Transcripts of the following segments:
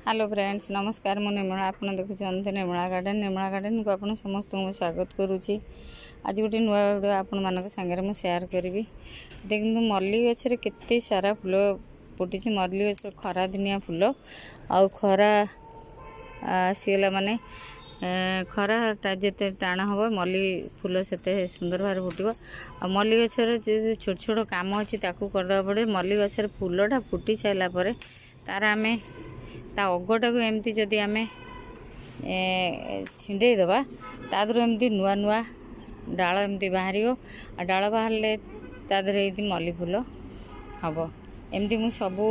Hello friends नमस्कार मु निर्मला आपन देखुं निर्मला गार्डन को आपन समस्त स्वागत करुच्ची। आज गोटे नुआ वीडियो आपण मानक संगे मु शेयर करी। देखो मल्ली गछरे केते सारा फूल फुटी। मल्ली गछ खरा दिनिया फूल आउ खरा आसीगला माने खरा जिते टाण हम मल्ली फूल से सुंदर भाव फुटब। आ मल्ली गछर छोट छोट काम अच्छी करदे पड़े। मल्ली गछर फूलटा फुटी सारापर तार आमे ता अगटा को एमती जदि आमे छिंडे दबा तादर एमती नुआ नुआ डाल एमती बाहर आ डाल बाहर तादर मल्ली फूल हम। एमती मु सबू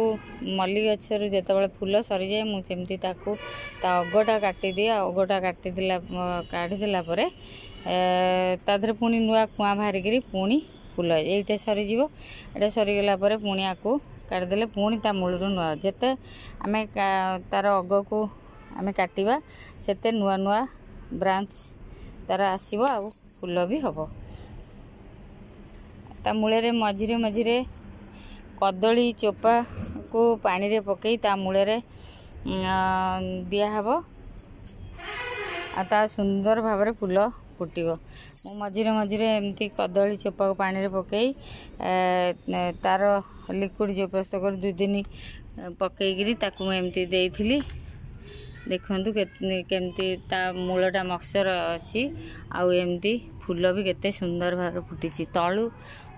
मल्ली गछर जेतेबेले फूल सरी जाए मुझे ताकू ता अगटा काटी दिए। अगटा काढ़ीदेला परे तादर पुणी नुआ कुआ बाहरिकी पुणी फूल ये सरीज। ये सरीगला पुणी आकू काटिदेले पुणी ता मूल नुआ जिते आम तार अग को आम काटिबा सेते नुआ नुआ ब्रांच तार आसीबो आ फूल भी हम। ता मूले मझिरे मझिरे कदली चोपा को पानी रे पकई ता मूले दियाहब आ सुंदर भाव फूल फुटब। मु मझिरे मझिरे एमती कदली चोपा को पानी रे पकई तार लिक्विड जो प्रस्तुत कर 2 दिन पकईकरी ताकू एमती देइथिली। देखंतु केमती ता मूलटा मक्सर अच्छी आउ एमती फूल भी केते सुंदर भाव फुटी। तलू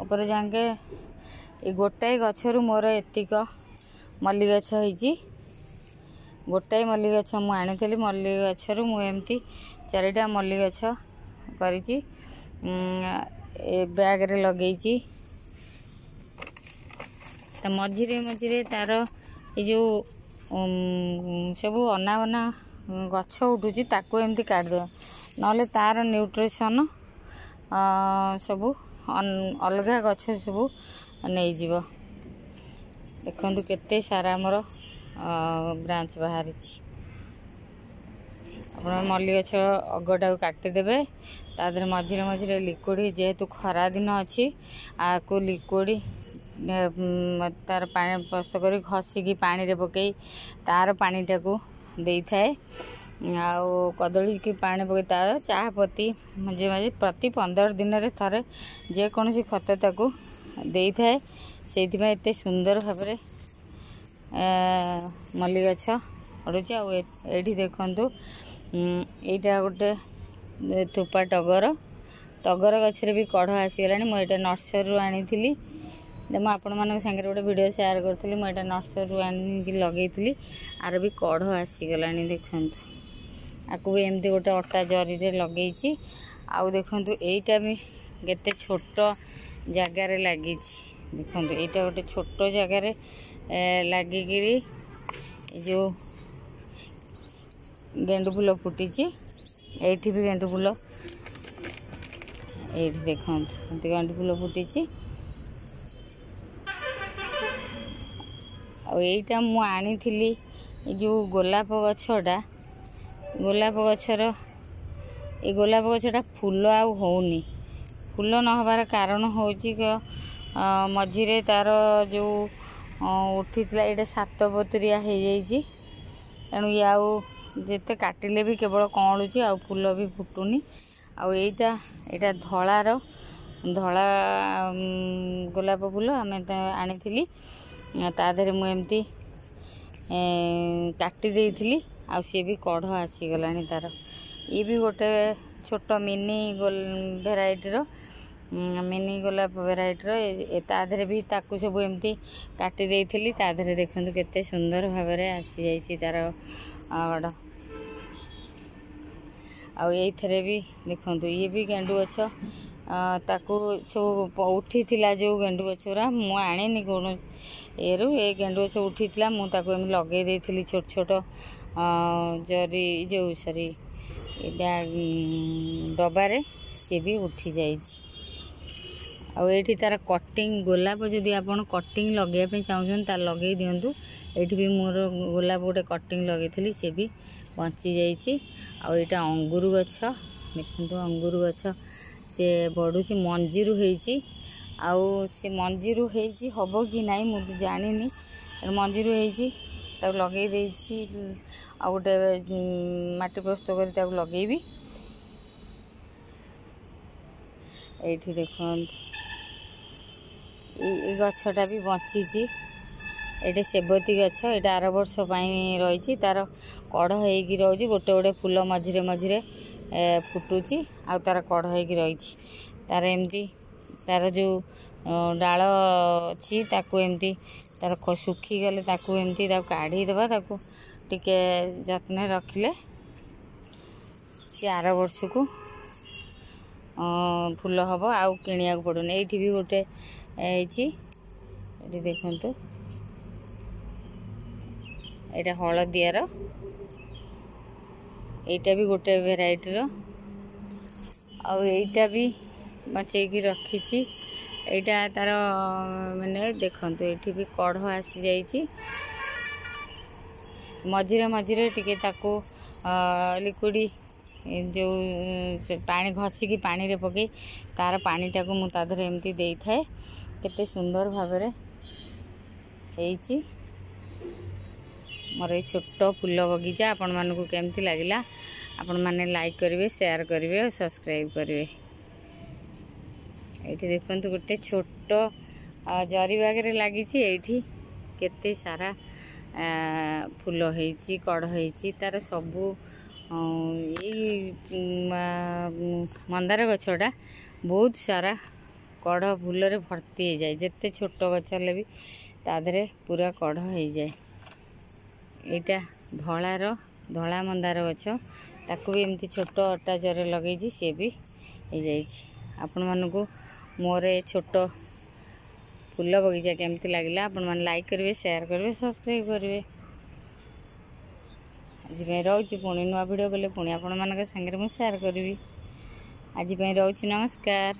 ऊपर जाके ये गोटाए गछरु मोर एतिक मल्ली गछ होइची। गोटाए मल्ली गछ मु आनिथिली। मल्ली गछरु मु एमती 4टा मल्ली गछ करिची बैग रे लगेइची। ता मझिरे मझिरे तार ये जो सब अना बना गछ उठुची ताकू एमती काटदे नले तार न्यूट्रिशन सब अलग गछ सब नहीं जीव। देखंतु केते सारा हमर ब्रांच बाहरी। आप मल्ली गछ अगटा को काटिदेवे तादर मझिरे मझिरे लिक्विड जेहेतु खरा दिन अच्छी आपको लिक्विड तार पानी प्रस्तुत कर घसिकी पानी रे पकई तार पानीटा को दे थाए। आउ कदली की पानी पकई तार चाह पत्ती मझे मझे प्रति 15 दिन रे थरे जेकोसी खत ताकू दे थाए। से एते सुंदर भाव मल्ली गछ पड़ुची। आठी देखु यहाँ गोटे थोपा टगर टगर गछरे भी कढ़ आसीगला। मुझे नर्सरी आनी मुझे आपण मान सागर गोटे वीडियो शेयर करी। मुझे नर्सरी आनिक लगे आर भी कढ़ आसीगला। देखु आपको भी एमती गोटे अटा जरी रे लगे। आउ देखु यहीटा भी केते छोट जगार लगी। देखो यहाँ गोटे छोट जगार लगिकी जो गेंडु फूल फुटी। ये भी गेंडु फूल ये देखो गेंडु फूल फुटी। आईटा मु आनी जो गोलाप गछटा गोलाप गछर ये गोलाप गछटा फूल आउ होनी। फूल न हबार कारण हूँ मझिरे तार जो उठी ये 7 पतरिया हो जाइए। तेणु ये आउ जिते काटिले भी केवल कौलुची आ फूल भी फुटुनी। आईटा धलार धला गोलाप फूल आम आनी तादे मुझे काटी देइथिली आ सी भी कढ़ आसीगला। तार ये भी गोटे छोट मिनी भेराइटीर मिनी गोलाप भेराइटीर तादे भी ताकू सब एमती काटी देइथिली। तादे देखंतु केते सुंदर भाव आसी जाइए तार गड़। आईथरे भी देखंतु ये भी गेंडु गछ ताकू सब उठी जो गेंडु गछरा मु आनी कौन ये गेंडु गछ उठी मुझे लगे देइथिली छोट छोट जरी जो सरी बैग डबारे सी भी उठी जाइए। आठी तार कटिंग गोलाप जदि आप कटिंग लगे चाहूँ तार लगे दिंतु। ये भी मोर गोलाप गोटे कटिंग लगे सी भी बची जाइए। आईटा अंगूर गछ देखो अंगूर गछ से बढ़ुची मंजीरू होइची। आउ से मंजीरू होइची हबो कि नाई मुझे जानिनी मंजीरू होइची ताको लगे देछि आ गोटे माटी प्रस्तुत करी ताको लगेबी। एठी देखंत ए गछटा भी बंची। एटे सेबती गछ, एटा 8 वर्ष पई रही तार कढ़ होगी रही गोटे गोटे फूल मझिरे मझिरे फुटुची आ तार कढ़ होगी रही तार एमती तार जो डाल अच्छी ताकू एमती तार सुखी गले ताकू एमती ताकू काढ़ी देबा ताकू टिके जत्न रखिले सी 8 वर्ष को फूल हम आउ किनिया पड़ुन। एठी भी गोटे एठी देखंतु एटा हलदियार एटा भी गोटे भेराइटीर आईटा भी बचेकी रखी। एटा तार माने देखंतु एठी भी कढ़ आसी जाइछि मझिरे मझिरे टिके ताकू लिक्विड जो पानी घसिकी पानी रे पके तार पानीटा को मु ताधर एमती देई थाए। केते सुंदर भाबरे हेइछि मोर छोट फूल बगीचा। आपण मानकु केमती लागिला आपण माने लाइक करिवे, शेयर करिवे और सब्सक्राइब करिवे। एठी देखंतु गोटे छोट जरी बागरे लागिछि एठी केते सारा फूल हेइछि कढ़ हेइछि तार सबु मंदार गछटा बहुत सारा कढ़ फूल रे भर्ती हो जाए। जिते छोट गछ ले भी तादरे पूरा कढ़ हो जाए। एटा धला मंदार गछ ताकू भी एमती छोट अटा जरे लगे सी भी हो जाए। आपण मानकु मोर छोट फूल बगीचा केमती लगिला आपण माने लाइक करिवे, शेयर करिवे, सब्सक्राइब करिवे। आज रोची पुणी नुआ वीडियो गले पुणी आपण मानक संगे मु शेयर करी। आज रोची नमस्कार।